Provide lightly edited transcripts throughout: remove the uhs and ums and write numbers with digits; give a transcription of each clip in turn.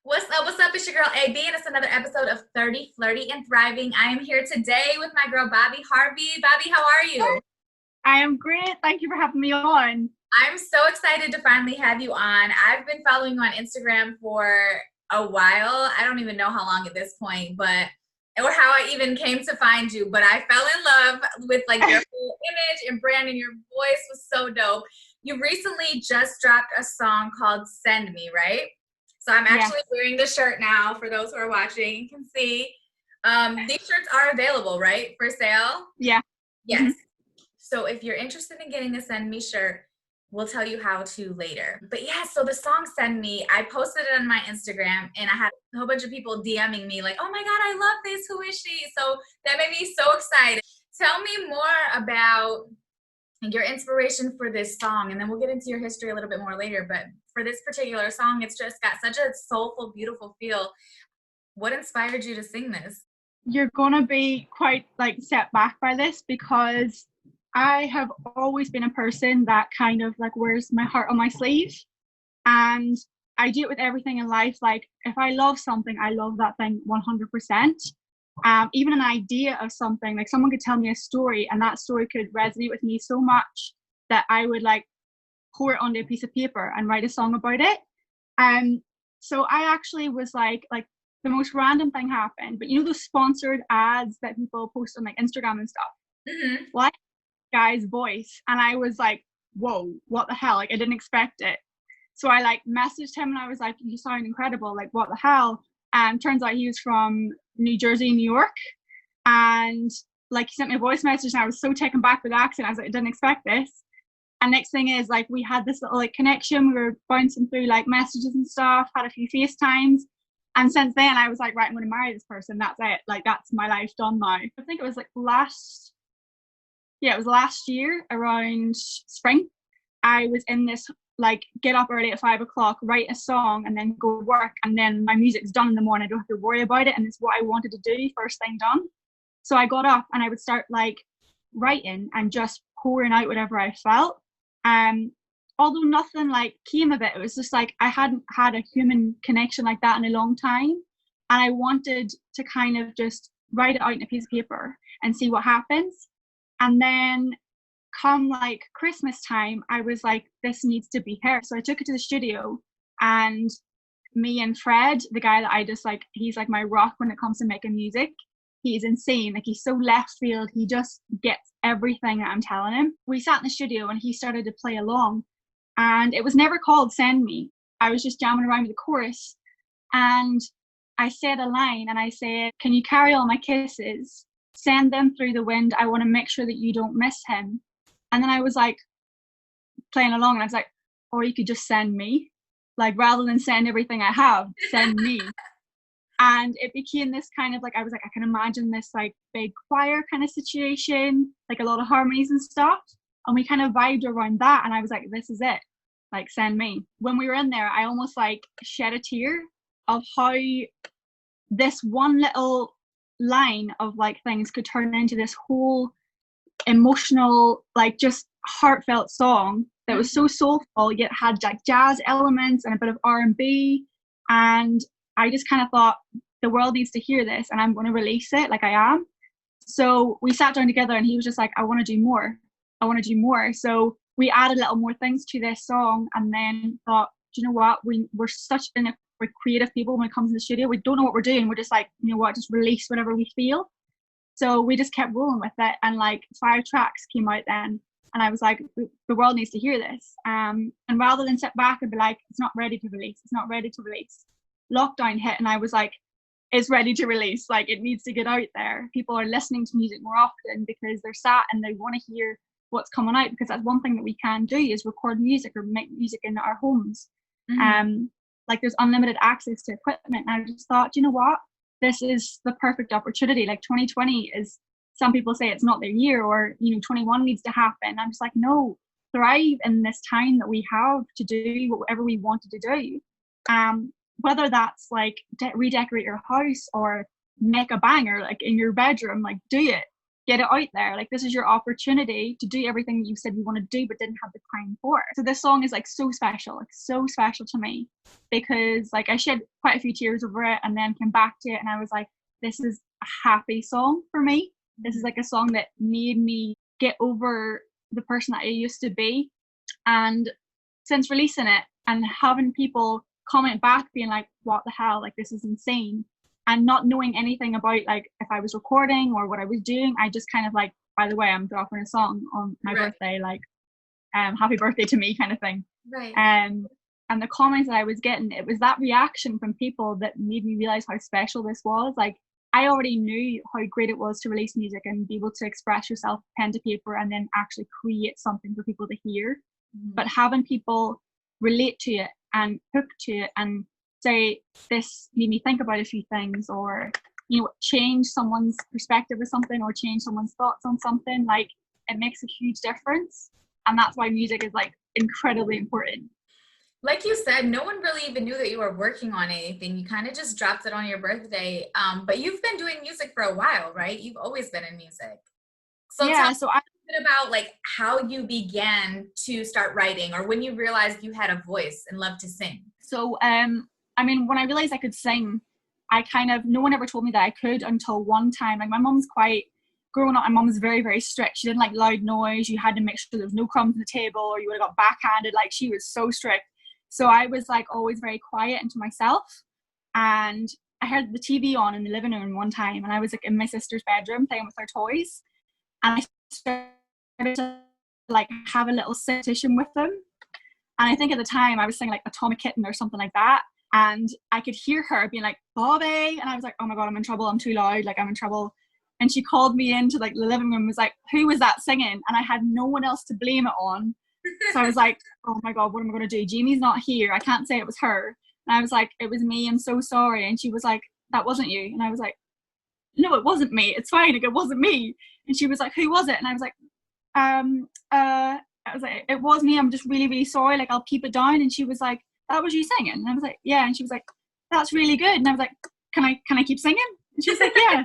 What's up? What's up? It's your girl AB, and it's another episode of 30, Flirty, and Thriving. I am here today with my girl Bobbie Harvey. Bobbie, how are you? I am great. Thank you for having me on. I'm so excited to finally have you on. I've been following you on Instagram for a while. I don't even know how long at this point, but or how I even came to find you. But I fell in love with like your whole image and brand, and your voice was so dope. You recently just dropped a song called "Send Me," right? So I'm Yeah. actually wearing the shirt now. For those who are watching, you can see. These shirts are available, right, for sale? Yeah. Yes. So if you're interested in getting the Send Me shirt, we'll tell you how to later. But yeah, so the song Send Me, I posted it on my Instagram and I had a whole bunch of people DMing me like, oh my God, I love this. Who is she? So that made me so excited. Tell me more about your inspiration for this song, and then we'll get into your history a little bit more later. But for this particular song, it's just got such a soulful, beautiful feel. What inspired you to sing this? You're going to be quite like set back by this because I have always been a person that kind of like wears my heart on my sleeve. And I do it with everything in life. Like if I love something, I love that thing 100%. Even an idea of something, like someone could tell me a story and that story could resonate with me so much that I would like pour it onto a piece of paper and write a song about it. Um, so I actually was like the most random thing happened, but you know those sponsored ads that people post on like Instagram and stuff. Mm-hmm. Well, I had a guy's voice, and I was like, "Whoa, what the hell?" Like I didn't expect it. So I like messaged him, and I was like, "You sound incredible! Like what the hell?" And turns out he was from New Jersey, New York, and like he sent me a voice message, and I was so taken back with the accent. I was like, "I didn't expect this." And next thing is like we had this little like connection. We were bouncing through like messages and stuff, had a few FaceTimes. And since then I was like, right, I'm gonna marry this person. That's it. Like that's my life done now. I think it was like last year around spring. I was in this like get up early at 5 o'clock, write a song and then go work, and then my music's done in the morning. I don't have to worry about it, and it's what I wanted to do first thing done. So I got up and I would start like writing and just pouring out whatever I felt. Um, Although nothing like came of it, it was just like I hadn't had a human connection like that in a long time, and I wanted to kind of just write it out in a piece of paper and see what happens. And then come like Christmas time, I was like, this needs to be heard. So I took it to the studio, and me and Fred, the guy that I just like, he's like my rock when it comes to making music. He's insane. Like he's so left field. He just gets everything that I'm telling him. We sat in the studio and he started to play along, and it was never called Send Me. I was just jamming around with the chorus, and I said a line, and I said, can you carry all my kisses? Send them through the wind. I want to make sure that you don't miss him. And then I was like playing along, and I was like, or you could just send me. Like rather than send everything I have, send me. And it became this kind of like, I was like, I can imagine this like big choir kind of situation, like a lot of harmonies and stuff. And we kind of vibed around that. And I was like, this is it. Like, send me. When we were in there, I almost like shed a tear of how this one little line of like things could turn into this whole emotional, like just heartfelt song that was so soulful, yet had like jazz elements and a bit of R&B. And I just kind of thought the world needs to hear this, and I'm going to release it like I am. So we sat down together, and he was just like, I want to do more. I want to do more. So we added little more things to this song, and then thought, do you know what? We're such we're creative people when it comes to the studio. We don't know what we're doing. We're just like, you know what? Just release whatever we feel. So we just kept rolling with it, and like 5 tracks came out then. And I was like, the world needs to hear this. And rather than sit back and be like, it's not ready to release, it's not ready to release. Lockdown hit, and I was like, it's ready to release. Like it needs to get out there. People are listening to music more often because they're sat and they want to hear what's coming out, because that's one thing that we can do is record music or make music in our homes. Like there's unlimited access to equipment. And I just thought, you know what? This is the perfect opportunity. Like 2020 is, some people say it's not their year, or, you know, 21 needs to happen. I'm just like, no, thrive in this time that we have to do whatever we wanted to do. Whether that's like redecorate your house or make a banger like in your bedroom, like do it. get it out there. Like, this is your opportunity to do everything that you said you want to do but didn't have the time for. So this song is like so special, like so special to me, because like I shed quite a few tears over it and then came back to it and I was like, this is a happy song for me. This is like a song that made me get over the person that I used to be. And since releasing it and having people comment back being like, what the hell, like this is insane, and not knowing anything about like if I was recording or what I was doing, I just kind of like, by the way, I'm dropping a song on my birthday, like happy birthday to me kind of thing. Right. And the comments that I was getting, it was that reaction from people that made me realize how special this was. Like, I already knew how great it was to release music and be able to express yourself pen to paper and then actually create something for people to hear. But having people relate to it and hook to it and say, this made me think about a few things, or, you know, change someone's perspective of something or change someone's thoughts on something, like, it makes a huge difference. And that's why music is like incredibly important. Like you said, no one really even knew that you were working on anything. You kind of just dropped it on your birthday. But you've been doing music for a while, right? You've always been in music. So yeah, tell me a bit about like how you began to start writing, or when you realized you had a voice and loved to sing. So, I mean, when I realized I could sing, no one ever told me that I could until one time. Like, my mum's growing up, my mum was very, very strict. She didn't like loud noise. You had to make sure there was no crumbs on the table or you would have got backhanded. Like, she was so strict. So I was like always very quiet and to myself. And I heard the TV on in the living room one time, and I was like in my sister's bedroom playing with her toys. And I started to like have a little session with them. And I think at the time I was singing like Atomic Kitten or something like that. And I could hear her being like, Bobbie. And I was like, oh my God, I'm in trouble. I'm too loud. Like, I'm in trouble. And she called me into like the living room and was like, who was that singing? And I had no one else to blame it on. So I was like, oh my God, what am I going to do? Jamie's not here. I can't say it was her. And I was like, it was me. I'm so sorry. And she was like, that wasn't you. And I was like, no, it wasn't me. It's fine. Like, it wasn't me. And she was like, who was it? And I was like, I was like, it was me. I'm just really, really sorry. Like, I'll keep it down. And she was like, that was you singing? And I was like, yeah. And she was like, that's really good. And I was like, can I keep singing? And she was like, yeah.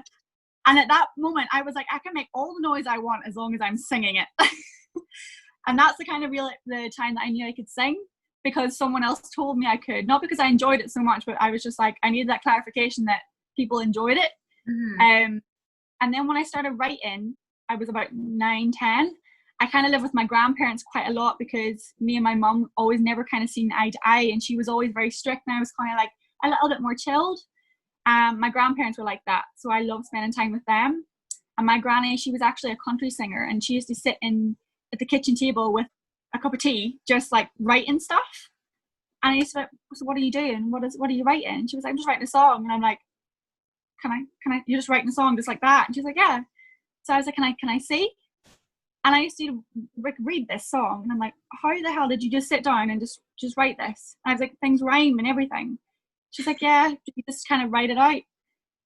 And at that moment, I was like, I can make all the noise I want as long as I'm singing it. And that's the time that I knew I could sing, because someone else told me I could. Not because I enjoyed it so much, but I was just like, I needed that clarification that people enjoyed it. And then when I started writing, I was about 9, 10. I kind of lived with my grandparents quite a lot because me and my mum always never kind of seen eye to eye, and she was always very strict and I was kind of like a little bit more chilled. My grandparents were like that, so I loved spending time with them. And my granny, she was actually a country singer, and she used to sit at the kitchen table with a cup of tea, just like writing stuff. And I used to be like, so what are you doing? What are you writing? And she was like, I'm just writing a song. And I'm like, can I, you're just writing a song just like that? And she's like, yeah. So I was like, can I see? And I used to read this song, and I'm like, how the hell did you just sit down and just write this? And I was like, things rhyme and everything. She's like, yeah, you just kind of write it out.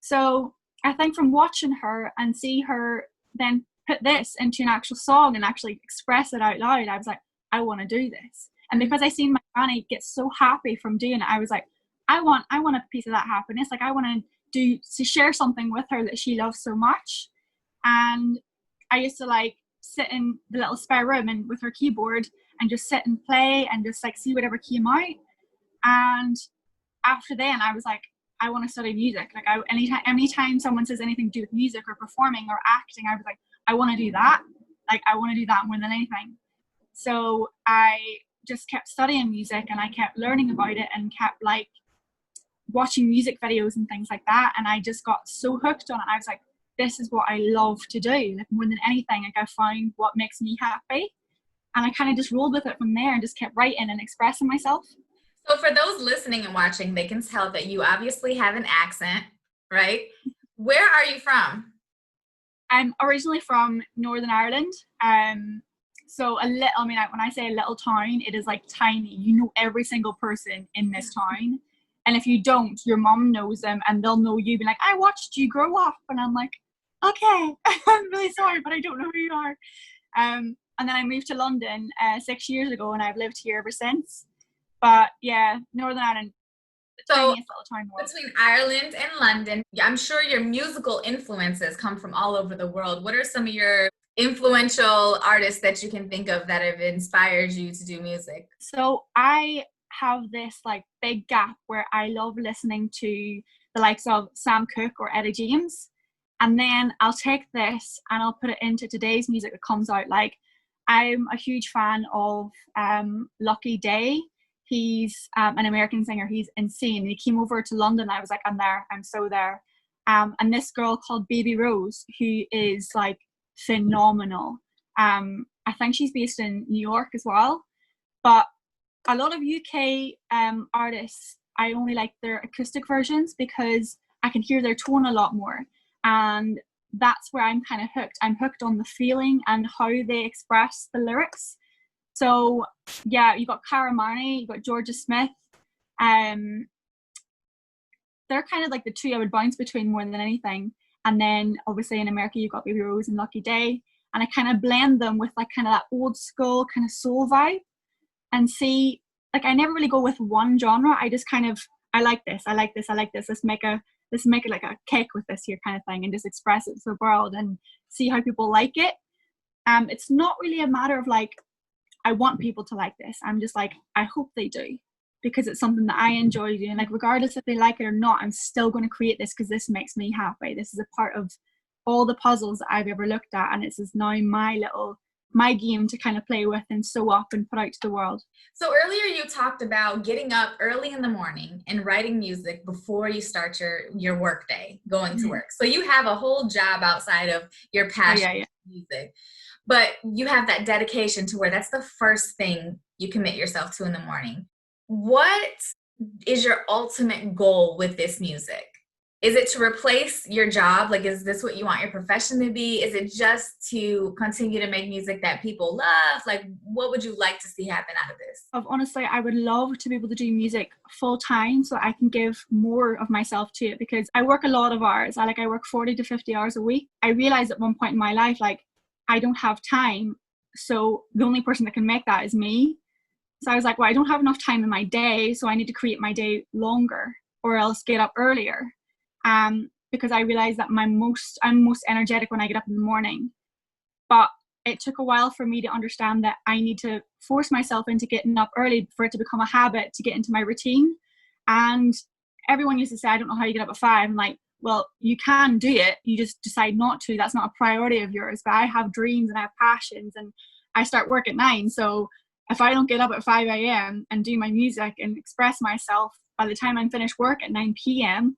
So I think from watching her and see her then put this into an actual song and actually express it out loud, I was like, I want to do this. And because I seen my granny get so happy from doing it, I was like, I want a piece of that happiness. Like, I want to share something with her that she loves so much. And I used to like sit in the little spare room and with her keyboard and just sit and play and just like see whatever came out. And after then I was like, I want to study music. Like, anytime someone says anything to do with music or performing or acting, I was like, I want to do that. Like, I want to do that more than anything. So I just kept studying music and I kept learning about it and kept like watching music videos and things like that. And I just got so hooked on it. I was like, this is what I love to do. Like, more than anything, like, I found what makes me happy. And I kind of just rolled with it from there and just kept writing and expressing myself. So for those listening and watching, they can tell that you obviously have an accent, right? Where are you from? I'm originally from Northern Ireland. So when I say a little town, it is like tiny. You know every single person in this town. And if you don't, your mom knows them and they'll know you. Be like, I watched you grow up. And I'm like, okay, I'm really sorry, but I don't know who you are. And then I moved to London 6 years ago, and I've lived here ever since. But yeah, Northern Ireland, So tiniest little town world. between Ireland and London, I'm sure your musical influences come from all over the world. What are some of your influential artists that you can think of that have inspired you to do music? So I have this like big gap where I love listening to the likes of Sam Cooke or Etta James, and then I'll take this and I'll put it into today's music that comes out. Like, I'm a huge fan of Lucky Day. He's an American singer. He's insane. He came over to London. I was like, I'm there. I'm so there. And this girl called Baby Rose, who is like phenomenal. I think she's based in New York as well. But a lot of UK artists, I only like their acoustic versions because I can hear their tone a lot more. And that's where I'm kind of hooked. I'm hooked on the feeling and how they express the lyrics. So yeah, you got Cara Marnie, you got Georgia Smith. They're kind of like the two I would bounce between more than anything. And then obviously in America, you've got Baby Rose and Lucky Day. And I kind of blend them with like kind of that old school kind of soul vibe. And see, like, I never really go with one genre. I just kind of, I like this, I like this, I like this. Let's make it like a cake with this here kind of thing, and just express it to the world and see how people like it. It's not really a matter of like, I want people to like this. I'm just like, I hope they do, because it's something that I enjoy doing. Like, regardless if they like it or not, I'm still going to create this because this makes me happy. This is a part of all the puzzles that I've ever looked at, and this is now my game to kind of play with and sew up and put out to the world. So earlier you talked about getting up early in the morning and writing music before you start your work day, going to work. So you have a whole job outside of your passion for music, but you have that dedication to where that's the first thing you commit yourself to in the morning. What is your ultimate goal with this music? Is it to replace your job? Like, is this what you want your profession to be? Is it just to continue to make music that people love? Like, what would you like to see happen out of this? Honestly, I would love to be able to do music full time so I can give more of myself to it, because I work a lot of hours. I work 40 to 50 hours a week. I realized at one point in my life, like, I don't have time. So the only person that can make that is me. So I was like, well, I don't have enough time in my day, so I need to create my day longer or else get up earlier. Because I realized that I'm most energetic when I get up in the morning. But it took a while for me to understand that I need to force myself into getting up early for it to become a habit, to get into my routine. And everyone used to say, I don't know how you get up at 5. I'm like, well, you can do it. You just decide not to. That's not a priority of yours. But I have dreams and I have passions, and I start work at 9. So if I don't get up at 5 a.m. and do my music and express myself, by the time I'm finished work at 9 p.m.,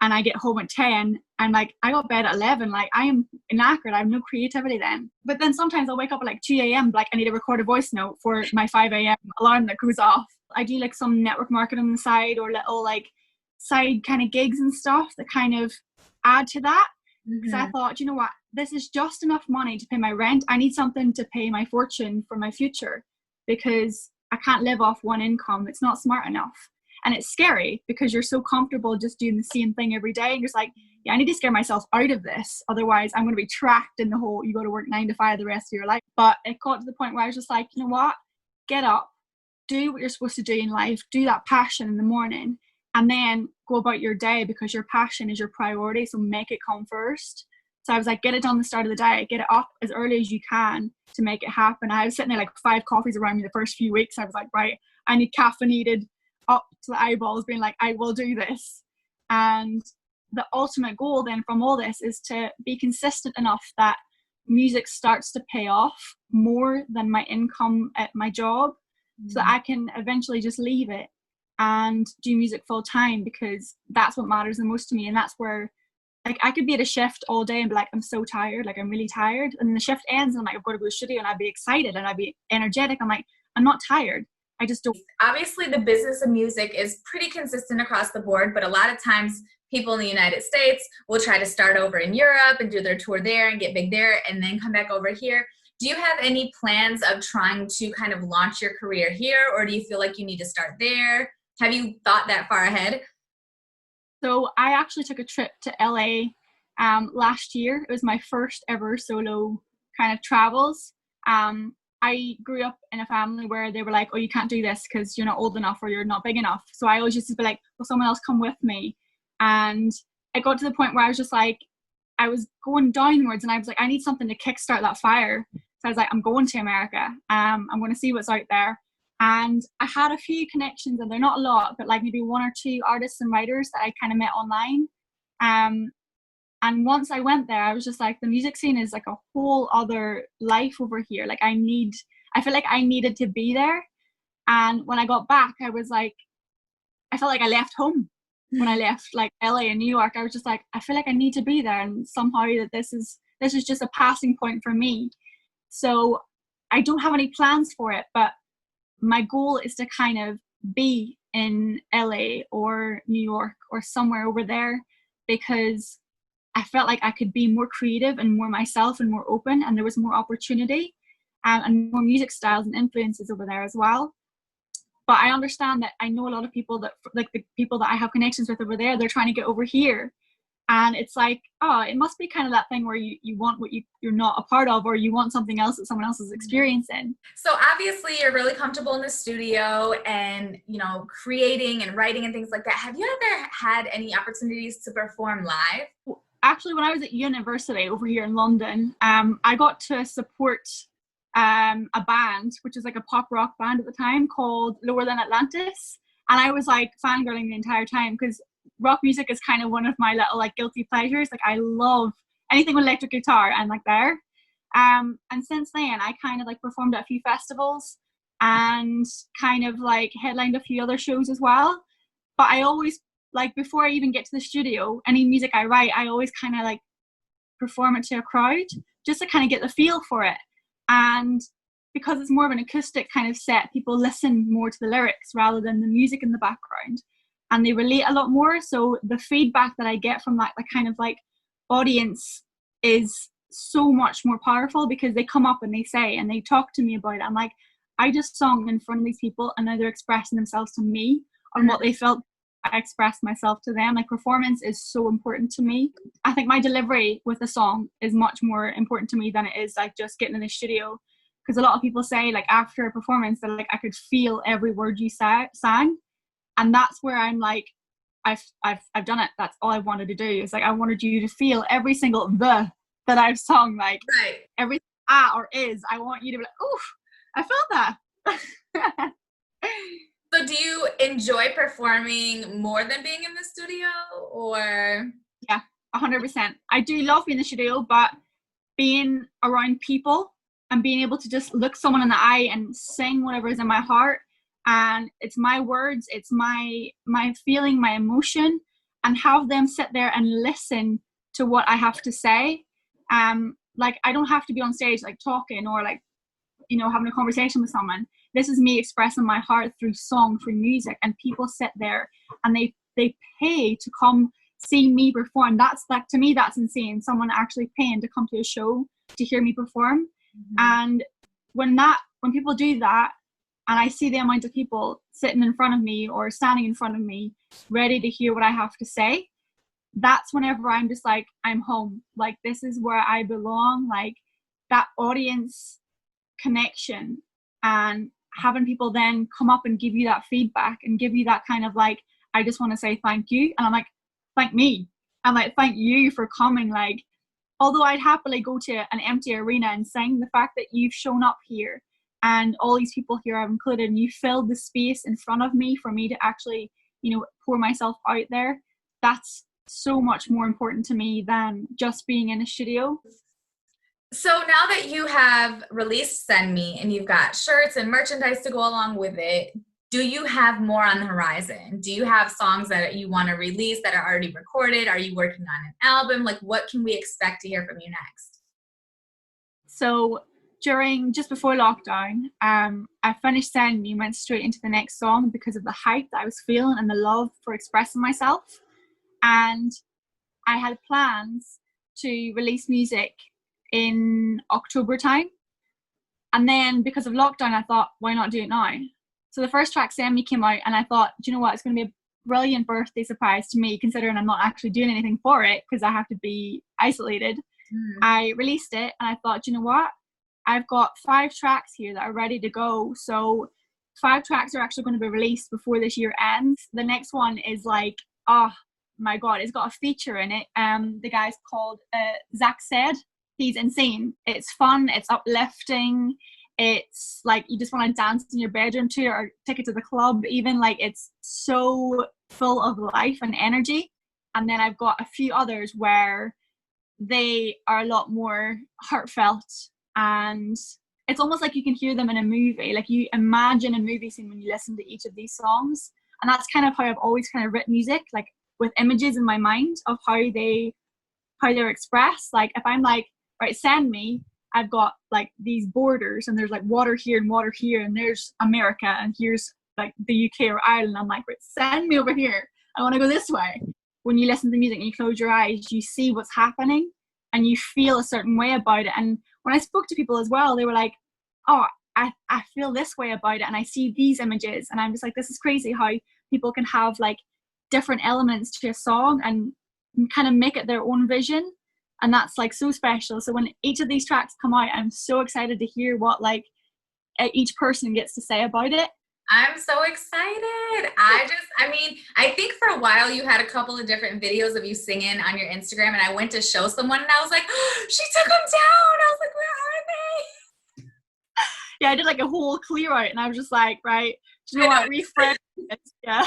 and I get home at 10, I'm like, I got bed at 11. Like, I am knackered. I have no creativity then. But then sometimes I'll wake up at like 2 a.m. Like, I need to record a voice note for my 5 a.m. alarm that goes off. I do like some network marketing on the side, or little like side kind of gigs and stuff that kind of add to that. Because I thought, you know what, this is just enough money to pay my rent. I need something to pay my fortune for my future, because I can't live off one income. It's not smart enough. And it's scary because you're so comfortable just doing the same thing every day. And you're just like, yeah, I need to scare myself out of this. Otherwise, I'm going to be trapped in the whole, you go to work 9 to 5 the rest of your life. But it got to the point where I was just like, you know what? Get up, do what you're supposed to do in life, do that passion in the morning, and then go about your day, because your passion is your priority. So make it come first. So I was like, get it done the start of the day, get it up as early as you can to make it happen. I was sitting there like 5 coffees around me the first few weeks. I was like, right, I need caffeinated up to the eyeballs, being like, I will do this. And the ultimate goal then from all this is to be consistent enough that music starts to pay off more than my income at my job, so that I can eventually just leave it and do music full time, because that's what matters the most to me. And that's where, like, I could be at a shift all day and be like, I'm so tired, like I'm really tired, and then the shift ends and I'm like, I've got to go to the studio, and I'd be excited and I'd be energetic. I'm like, I'm not tired, I just don't. Obviously, the business of music is pretty consistent across the board, but a lot of times people in the United States will try to start over in Europe and do their tour there and get big there and then come back over here. Do you have any plans of trying to kind of launch your career here, or do you feel like you need to start there? Have you thought that far ahead? So I actually took a trip to LA last year. It was my first ever solo kind of travels. I grew up in a family where they were like, oh, you can't do this because you're not old enough or you're not big enough. So I always used to be like, will someone else come with me? And it got to the point where I was just like, I was going downwards, and I was like, I need something to kickstart that fire. So I was like, I'm going to America. I'm going to see what's out there. And I had a few connections, and they're not a lot, but like maybe one or two artists and writers that I kind of met online. And once I went there, I was just like, the music scene is like a whole other life over here. Like I feel like I needed to be there. And when I got back, I was like, I felt like I left home. When I left like LA and New York, I was just like, I feel like I need to be there, and somehow that this is just a passing point for me. So I don't have any plans for it, but my goal is to kind of be in LA or New York or somewhere over there, because I felt like I could be more creative and more myself and more open, and there was more opportunity and more music styles and influences over there as well. But I understand that I know a lot of people that, like the people that I have connections with over there, they're trying to get over here. And it's like, oh, it must be kind of that thing where you want what you're not a part of, or you want something else that someone else is experiencing. So obviously you're really comfortable in the studio and, you know, creating and writing and things like that. Have you ever had any opportunities to perform live? Actually, when I was at university over here in London, I got to support a band, which is like a pop rock band at the time, called Lower Than Atlantis. And I was like fangirling the entire time, because rock music is kind of one of my little like guilty pleasures. Like I love anything with electric guitar and like there. And since then I kind of like performed at a few festivals and kind of like headlined a few other shows as well. But I always, like, before I even get to the studio, any music I write, I always kind of like perform it to a crowd just to kind of get the feel for it. And because it's more of an acoustic kind of set, people listen more to the lyrics rather than the music in the background, and they relate a lot more. So the feedback that I get from that kind of like audience is so much more powerful, because they come up and they say and they talk to me about it. I'm like, I just sung in front of these people, and now they're expressing themselves to me on what they felt. I expressed myself to them. Like performance is so important to me. I think my delivery with a song is much more important to me than it is like just getting in the studio, because a lot of people say like after a performance that like I could feel every word you sang, and that's where I'm like, I've done it. That's all I wanted to do. It's like I wanted you to feel every single the that I've sung, like right. Every or is. I want you to be like, oof, I felt that. So do you enjoy performing more than being in the studio, or? Yeah, 100%. I do love being in the studio, but being around people and being able to just look someone in the eye and sing whatever is in my heart, and it's my words, it's my feeling, my emotion, and have them sit there and listen to what I have to say. Like I don't have to be on stage like talking or like, you know, having a conversation with someone. This is me expressing my heart through song, through music, and people sit there and they pay to come see me perform. That's like, to me, that's insane. Someone actually paying to come to a show to hear me perform. And when people do that, and I see the amount of people sitting in front of me or standing in front of me ready to hear what I have to say, that's whenever I'm just like, I'm home. Like this is where I belong. Like that audience connection, and having people then come up and give you that feedback and give you that kind of like, I just want to say thank you. And I'm like, thank me. I'm like, thank you for coming. Like, although I'd happily go to an empty arena and sing, the fact that you've shown up here and all these people here I've included, and you filled the space in front of me for me to actually, you know, pour myself out there, that's so much more important to me than just being in a studio. So now that you have released Send Me and you've got shirts and merchandise to go along with it, do you have more on the horizon? Do you have songs that you want to release that are already recorded? Are you working on an album? Like, what can we expect to hear from you next? So just before lockdown, I finished Send Me and went straight into the next song because of the hype that I was feeling and the love for expressing myself. And I had plans to release music in October time, and then because of lockdown I thought, why not do it now? So the first track, Send Me, came out, and I thought, do you know what, it's going to be a brilliant birthday surprise to me, considering I'm not actually doing anything for it because I have to be isolated. I released it and I thought, do you know what, I've got 5 tracks here that are ready to go. So 5 tracks are actually going to be released before this year ends. The next one is like, oh my God, it's got a feature in it. The guy's called Zach Said. He's insane. It's fun. It's uplifting. It's like you just want to dance in your bedroom to it or take it to the club even. Like, it's so full of life and energy. And then I've got a few others where they are a lot more heartfelt, and it's almost like you can hear them in a movie. Like, you imagine a movie scene when you listen to each of these songs. And that's kind of how I've always kind of written music, like with images in my mind of how they're expressed. Like, if I'm like, right, send me, I've got like these borders and there's like water here and there's America and here's like the UK or Ireland. I'm like, right, send me over here. I want to go this way. When you listen to music and you close your eyes, you see what's happening and you feel a certain way about it. And when I spoke to people as well, they were like, oh, I feel this way about it and I see these images. And I'm just like, this is crazy how people can have like different elements to a song and kind of make it their own vision. And that's like so special. So when each of these tracks come out, I'm so excited to hear what like each person gets to say about it. I'm so excited. I think for a while you had a couple of different videos of you singing on your Instagram, and I went to show someone and I was like, oh, she took them down. I was like, where are they? Yeah, I did like a whole clear out and I was just like, right, do you know what, refresh it. Yeah.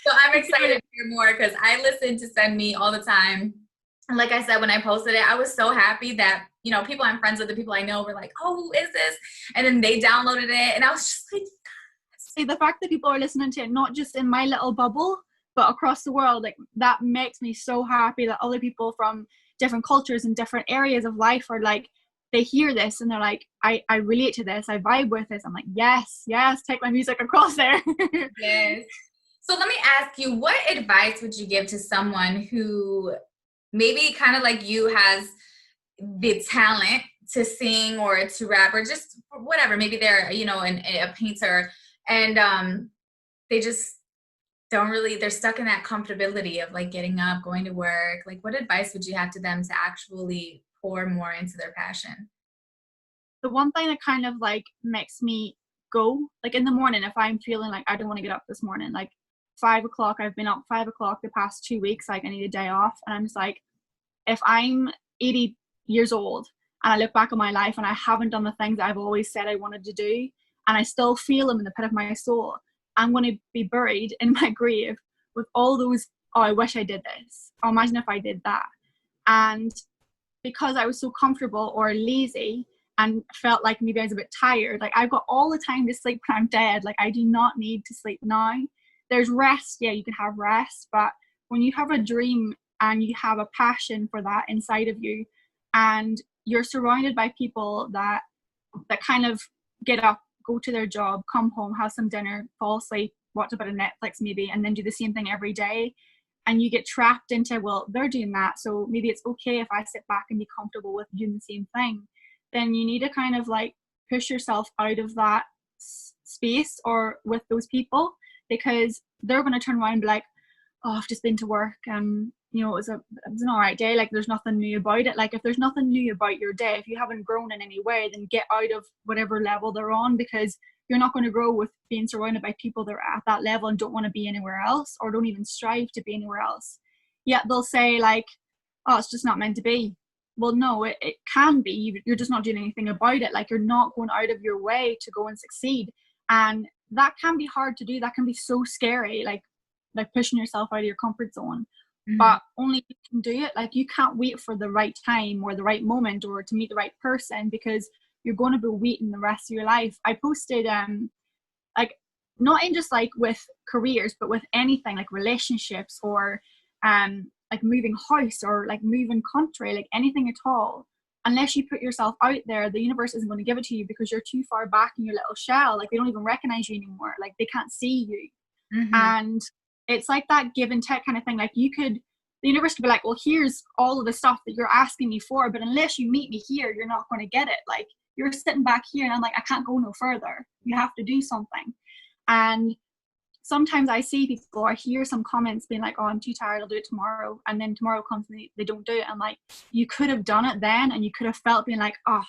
So I'm excited to hear more because I listen to Send Me all the time. And like I said, when I posted it, I was so happy that, you know, people I'm friends with, the people I know were like, oh, who is this? And then they downloaded it. And I was just like, see, the fact that people are listening to it, not just in my little bubble, but across the world, like that makes me so happy that other people from different cultures and different areas of life are like, they hear this and they're like, I relate to this. I vibe with this. I'm like, yes, take my music across there. Yes. So let me ask you, what advice would you give to someone who maybe kind of like you has the talent to sing or to rap or just whatever, maybe they're, you know, a painter and they just don't really, they're stuck in that comfortability of like getting up, going to work. Like, what advice would you have to them to actually pour more into their passion? The one thing that kind of like makes me go, like in the morning, if I'm feeling like I don't want to get up this morning, like 5 o'clock, I've been up 5 o'clock the past 2 weeks, like I need a day off. And I'm just like, if I'm 80 years old and I look back on my life and I haven't done the things that I've always said I wanted to do, and I still feel them in the pit of my soul, I'm going to be buried in my grave with all those, oh, I wish I did this. Oh, imagine if I did that. And because I was so comfortable or lazy and felt like maybe I was a bit tired, like I've got all the time to sleep when I'm dead. Like I do not need to sleep now. There's rest. Yeah, you can have rest. But when you have a dream and you have a passion for that inside of you and you're surrounded by people that kind of get up, go to their job, come home, have some dinner, fall asleep, watch a bit of Netflix maybe, and then do the same thing every day. And you get trapped into, well, they're doing that, so maybe it's okay if I sit back and be comfortable with doing the same thing. Then you need to kind of like push yourself out of that space or with those people, because they're going to turn around and be like, oh, I've just been to work and, you know, it was an all right day. Like there's nothing new about it. Like if there's nothing new about your day, if you haven't grown in any way, then get out of whatever level they're on, because you're not going to grow with being surrounded by people that are at that level and don't want to be anywhere else or don't even strive to be anywhere else. Yet they'll say like, oh, it's just not meant to be. Well, no, it can be. You're just not doing anything about it. Like you're not going out of your way to go and succeed. And that can be hard to do. That can be so scary, like pushing yourself out of your comfort zone. Mm-hmm. But only you can do it. Like you can't wait for the right time or the right moment or to meet the right person, because you're going to be waiting the rest of your life. I posted like not in just like with careers, but with anything like relationships or like moving house or like moving country, like anything at all. Unless you put yourself out there, the universe isn't going to give it to you because you're too far back in your little shell. Like they don't even recognize you anymore. Like they can't see you. Mm-hmm. And it's like that give and take kind of thing. Like the universe could be like, well, here's all of the stuff that you're asking me for, but unless you meet me here, you're not going to get it. Like you're sitting back here and I'm like, I can't go no further. You have to do something. And sometimes I see people, or hear some comments being like, oh, I'm too tired, I'll do it tomorrow. And then tomorrow comes and they don't do it. And like, you could have done it then, and you could have felt being like, oh,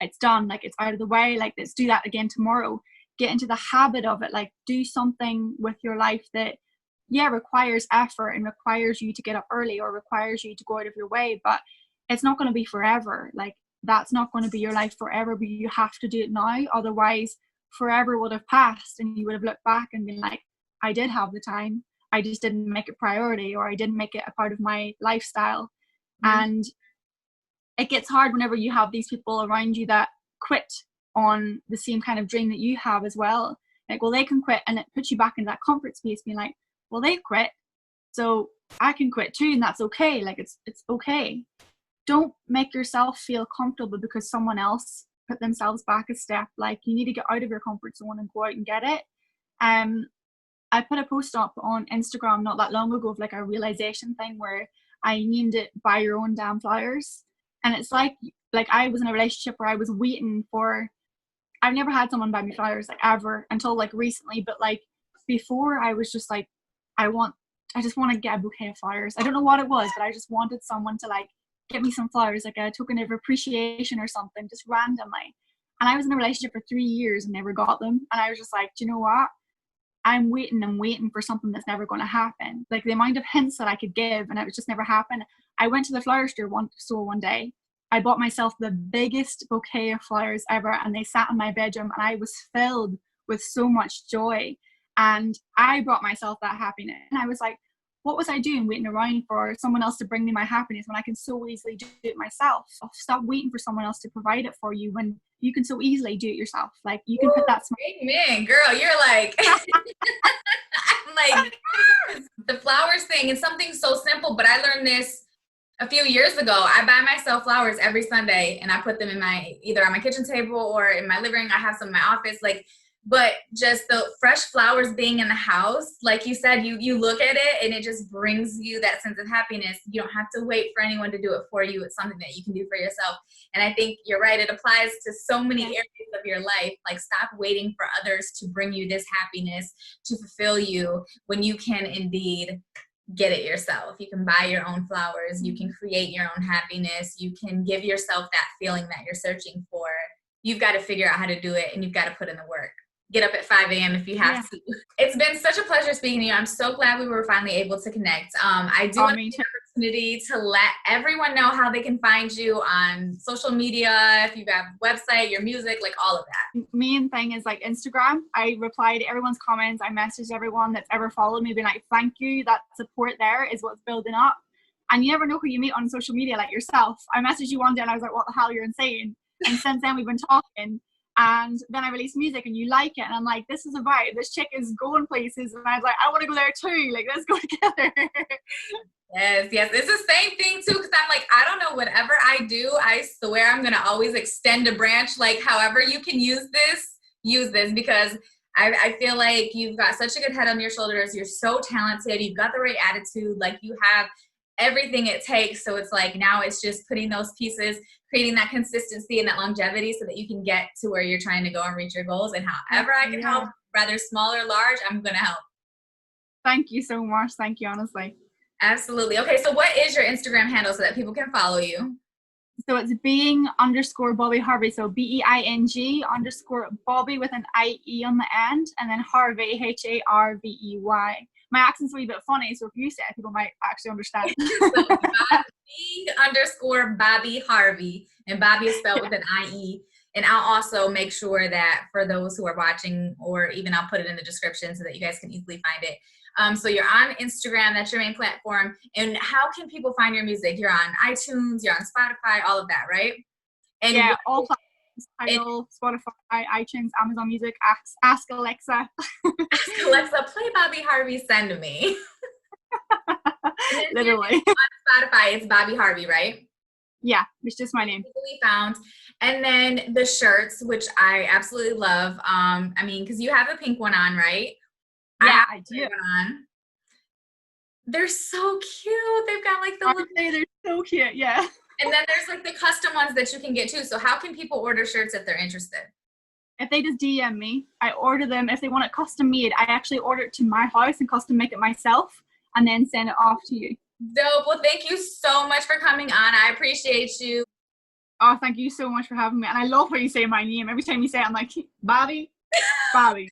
it's done, like it's out of the way, like let's do that again tomorrow. Get into the habit of it, like do something with your life that, yeah, requires effort and requires you to get up early or requires you to go out of your way, but it's not going to be forever. Like that's not going to be your life forever, but you have to do it now. Otherwise, forever would have passed and you would have looked back and been like, I did have the time, I just didn't make it priority, or I didn't make it a part of my lifestyle. And it gets hard whenever you have these people around you that quit on the same kind of dream that you have as well. Like, well, they can quit, and it puts you back in that comfort space being like, well, they quit, so I can quit too, and that's okay. Like it's okay. Don't make yourself feel comfortable because someone else put themselves back a step. Like you need to get out of your comfort zone and go out and get it. I put a post up on Instagram not that long ago of like a realization thing where I named it Buy Your Own Damn Flowers. And it's like I was in a relationship where I was waiting for, I've never had someone buy me flowers like ever until like recently, but like before I was just like, I just want to get a bouquet of flowers. I don't know what it was, but I just wanted someone to like get me some flowers, like a token of appreciation or something, just randomly. And I was in a relationship for 3 years and never got them. And I was just like, do you know what? I'm waiting for something that's never going to happen. Like the amount of hints that I could give, and it was just never happened. I went to the flower store one day. I bought myself the biggest bouquet of flowers ever, and they sat in my bedroom, and I was filled with so much joy. And I brought myself that happiness. And I was like, what was I doing waiting around for someone else to bring me my happiness when I can so easily do it myself? Stop waiting for someone else to provide it for you when you can so easily do it yourself. Like you can put that smile. Amen, girl. You're like, I'm like, the flowers thing is something so simple, but I learned this a few years ago. I buy myself flowers every Sunday and I put them in either on my kitchen table or in my living room. I have some in my office, like, but just the fresh flowers being in the house, like you said, you look at it and it just brings you that sense of happiness. You don't have to wait for anyone to do it for you. It's something that you can do for yourself. And I think you're right. It applies to so many areas of your life. Like stop waiting for others to bring you this happiness, to fulfill you, when you can indeed get it yourself. You can buy your own flowers. You can create your own happiness. You can give yourself that feeling that you're searching for. You've got to figure out how to do it, and you've got to put in the work. Get up at 5 a.m. if you have to. It's been such a pleasure speaking to you. I'm so glad we were finally able to connect. I do want the opportunity to let everyone know how they can find you on social media, if you have a website, your music, like all of that. Main thing is like Instagram. I reply to everyone's comments. I message everyone that's ever followed me, being like, thank you. That support there is what's building up. And you never know who you meet on social media, like yourself. I messaged you one day and I was like, what the hell, you're insane. And since then we've been talking. And then I released music and you like it. And I'm like, this is a vibe. This chick is going places. And I was like, I want to go there too. Like, let's go together. Yes. It's the same thing too. Cause I'm like, I don't know, whatever I do, I swear I'm going to always extend a branch. Like however you can use this because I feel like you've got such a good head on your shoulders. You're so talented. You've got the right attitude. Like you have everything it takes. So it's like, now it's just putting those pieces, creating that consistency and that longevity so that you can get to where you're trying to go and reach your goals. And however I can help, whether small or large, I'm going to help. Thank you so much. Thank you, honestly. Absolutely. Okay. So what is your Instagram handle so that people can follow you? So it's being_Bobbie Harvey. So BEING_Bobbie with an IE on the end, and then Harvey, HARVEY. My accent's a wee bit funny, so if you say it, people might actually understand. So being_Bobbie Harvey, and Bobbie is spelled with an IE. And I'll also make sure that for those who are watching, or even I'll put it in the description so that you guys can easily find it. So you're on Instagram, that's your main platform. And how can people find your music? You're on iTunes, you're on Spotify, all of that, right? And yeah, all platforms. Tidal, Spotify, iTunes, Amazon Music. Ask Alexa. Ask Alexa, play Bobbie Harvey, send me. Literally. On Spotify, it's Bobbie Harvey, right? Yeah, it's just my name. Easily found. And then the shirts, which I absolutely love. I mean, because you have a pink one on, right? Yeah, I do. On. They're so cute. They've got like the they're so cute, yeah. And then there's like the custom ones that you can get too. So how can people order shirts if they're interested? If they just DM me, I order them. If they want it custom made, I actually order it to my house and custom make it myself and then send it off to you. Dope. Well, thank you so much for coming on. I appreciate you. Oh, thank you so much for having me. And I love how you say my name. Every time you say it, I'm like, Bobbie, Bobbie.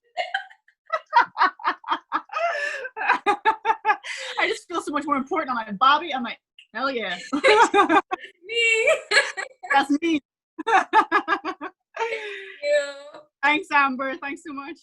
I just feel so much more important. I'm like, Bobbie. I'm like, hell yeah. Me. That's me. Thank you. Thanks, Amber. Thanks so much.